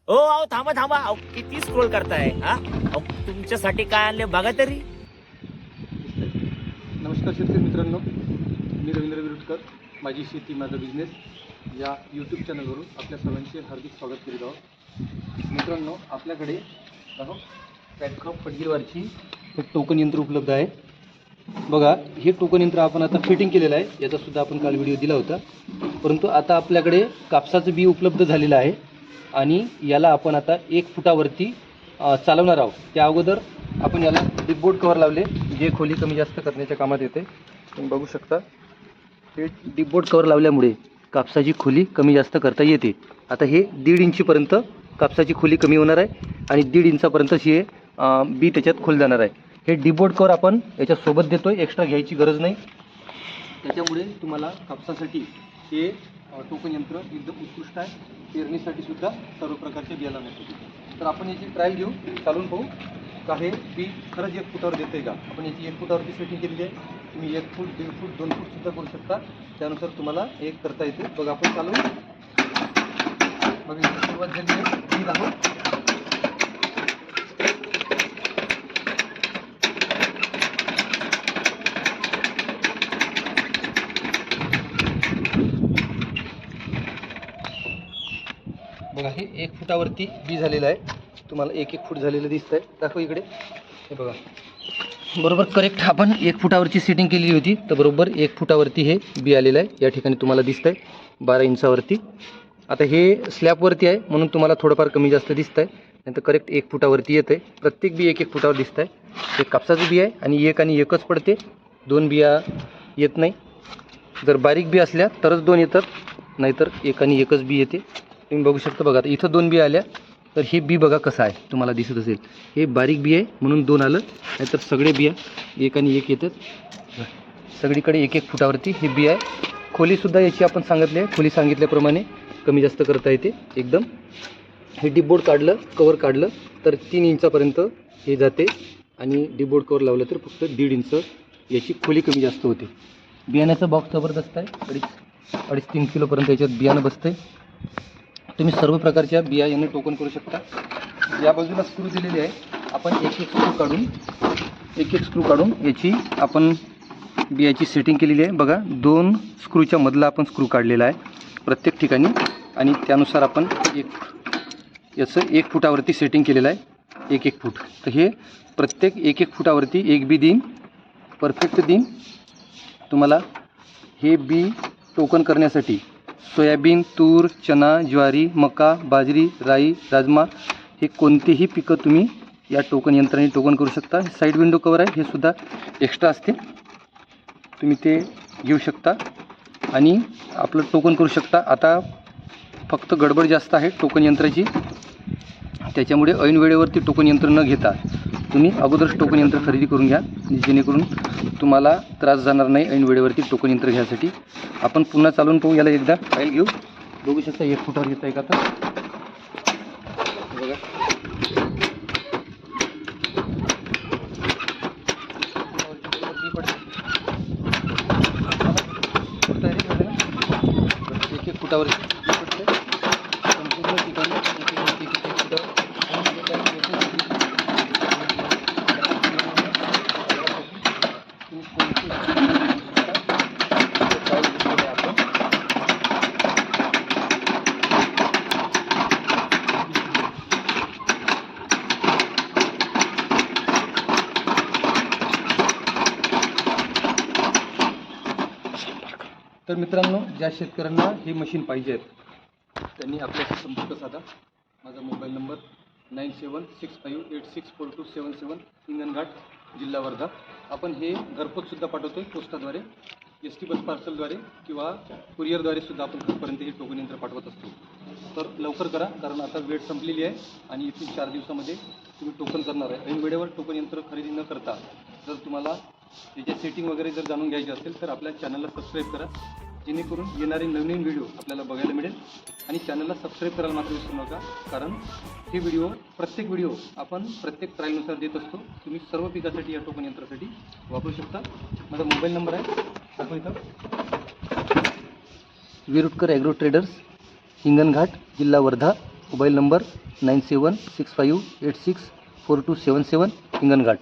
ओ अहो थांबा थांबा, अहो किती स्क्रोल करताय हा? अहो तुमच्यासाठी काय आणले बघा तरी. नमस्कार शेतकरी मित्रांनो, मी रवींद्र विरुटकर, माझी शेती माझा बिझनेस या यूट्यूब चॅनलवरून आपल्या सर्वांचे हार्दिक स्वागत करीत आहोत. मित्रांनो, आपल्याकडे पॅटक्रॉप फटगीरवारची एक टोकन यंत्र उपलब्ध आहे. बघा, हे टोकन यंत्र आपण आता फिटिंग केलेलं आहे. याचासुद्धा आपण काल व्हिडिओ दिला होता. परंतु आता आपल्याकडे कापसाचं बी उपलब्ध झालेलं आहे आणि याला आपण आता 1 फुटावरती चालवणार आहोत. त्या अगोदर आपण याला डिपबोर्ड कवर लावले, जे खोली कमी जास्त करण्याच्या कामात येते. तुम्ही बघू शकता, हे डिपबोर्ड कवर लावल्यामुळे कापसाची खोली कमी जास्त करता येते. आता हे 1.5 इंचीपर्यंत कापसाची खोली कमी होणार आहे आणि 1.5 इंचापर्यंत हे बी त्याच्यात खोल जाणार आहे. हे डिपबोर्ड कवर आपण याच्यासोबत देतोय, एक्स्ट्रा घ्यायची गरज नाही. त्याच्यामुळे तुम्हाला कापसासाठी हे टोकन यंत्र एकदम उत्कृष्ट आहे. पेरणीसाठी सुद्धा सर्व प्रकारचे बियाणं मिळतात. तर आपण याची ट्रायल घेऊ, चालून पाहू का हे बी खरंच 1 फुटावर देते का. आपण याची 1 फुटावरती सेटिंग केलेली आहे. तुम्ही 1 फूट, 1.5 फूट, 2 फूट सुद्धा करू शकता. त्यानुसार तुम्हाला एक करता येते. बघा, आपण चालू बघा, इथे सुरुवात झाली आहे. बी लावून बघा, हे 1 फुटावरती बी झालेलं आहे. तुम्हाला 1-1 फूट झालेलं दिसत आहे. दाखव इकडे. हे बघा, बरोबर करेक्ट आपण 1 फुटावरची सेटिंग केलेली होती. तर बरोबर 1 फुटावरती हे बी आलेलं आहे. या ठिकाणी तुम्हाला दिसत आहे 12 इंचावरती. आता हे स्लॅबवरती आहे म्हणून तुम्हाला थोडंफार कमी जास्त दिसत आहे, नाही तर करेक्ट 1 फुटावरती येतं आहे. प्रत्येक बी 1-1 फुटावर दिसत आहे. हे कापसाचं बी आहे आणि 1 आणि 1च पडते, 2 बिया येत नाही. जर बारीक बी असल्या तरच 2 येतात, नाहीतर 1 आणि 1च बी येते. तुम्ही बघू शकता. बघा, आता इथं 2 बी आल्या. तर हे बी बघा कसं आहे, तुम्हाला दिसत असेल. हे बारीक बी आहे म्हणून 2 आलं, नाहीतर सगळे बिया 1 आणि 1 येतात. सगळीकडे 1-1 फुटावरती हे बी आहे. खोलीसुद्धा याची आपण सांगितली आहे, खोली सांगितल्याप्रमाणे कमी जास्त करता येते एकदम. हे डिपबोर्ड काढलं, कवर काढलं तर 3 इंचापर्यंत हे जाते आणि डिपबोर्ड कवर लावलं तर फक्त 1.5 इंच याची खोली कमी जास्त होते. बियाण्याचं बॉक्स जबरदस्त आहे. 2.5-3 किलोपर्यंत याच्यात बियाणं बसतं आहे. तुम्ही सर्व प्रकारच्या बिया याने टोकन करू शकता. या बाजूला स्क्रू दिलेली आहे. आपण 1-1 स्क्रू काढून याची आपण बियाची सेटिंग केलेली आहे. बघा, 2 स्क्रूच्या मधला आपण स्क्रू काढलेला आहे प्रत्येक ठिकाणी आणि त्यानुसार आपण याचं 1 फुटावरती सेटिंग केलेलं आहे. 1-1 फूट. तर हे प्रत्येक 1-1 फुटावरती एक बी देईन, परफेक्ट देईन. तुम्हाला हे बी टोकन करण्यासाठी सोयाबीन, तूर, चना, ज्वारी, मका, बाजरी, राई, राजमा हे कोणतेही पिकं तुम्ही या टोकन यंत्राने टोकन करू शकता. साईड विंडो कवर आहे, हे सुद्धा एक्स्ट्रा असते, तुम्ही ते घेऊ शकता आणि आपलं टोकन करू शकता. आता फक्त गडबड जास्त आहे टोकन यंत्राची, त्याच्यामुळे ऐन वेळेवरती टोकन यंत्र न घेता तुम्ही अगोदरच टोकन यंत्र खरेदी करून घ्या, जेणेकरून तुम्हाला त्रास जाणार नाही ऐन वेळेवरती टोकन यंत्र घ्यायसाठी. आपण पुन्हा चालून पाहू, याला एकदा ट्रायल घेऊ. बघू शकता 1 फुटावर येत आहे का. आता बघा, एक फुटावर संपूर्ण ठिकाणी तर मित्रांनो, ज्या शेतकऱ्यांना हे मशीन पाहिजे आहेत त्यांनी आपल्याशी संपर्क साधा. माझा मोबाईल नंबर 9765864277, हिंगणघाट, जिल्हा वर्धा. आपण हे घरपोचसुद्धा पाठवतो आहे पोस्टाद्वारे, ST बस पार्सलद्वारे किंवा कुरिअरद्वारे सुद्धा आपण घरपर्यंत हे टोकन यंत्र पाठवत असतो. तर लवकर करा, कारण आता वेळ संपलेली आहे आणि इथून 4 दिवसामध्ये तुम्ही टोकन करणार आहे. ऐन वेळेवर टोकन यंत्र खरेदी न करता जर तुम्हाला त्याच्या सेटिंग वगैरे जर जाणून घ्यायची असेल तर आपल्या चॅनलला सबस्क्राईब करा, जेणेकरून येणारे नवीन व्हिडिओ आपल्याला बघायला मिळेल. आणि चॅनलला सबस्क्राईब करायला मात्र विसरू नका, कारण हे प्रत्येक व्हिडिओ आपण प्रत्येक ट्रायलनुसार देत असतो. तुम्ही सर्व पिकासाठी या टोकन यंत्रासाठी वापरू शकता. माझा मोबाईल नंबर आहे, दाखव इथं. विरुटकर ॲग्रो ट्रेडर्स, हिंगणघाट, जिल्हा वर्धा. Mobile number 9765864277 Hinganghat.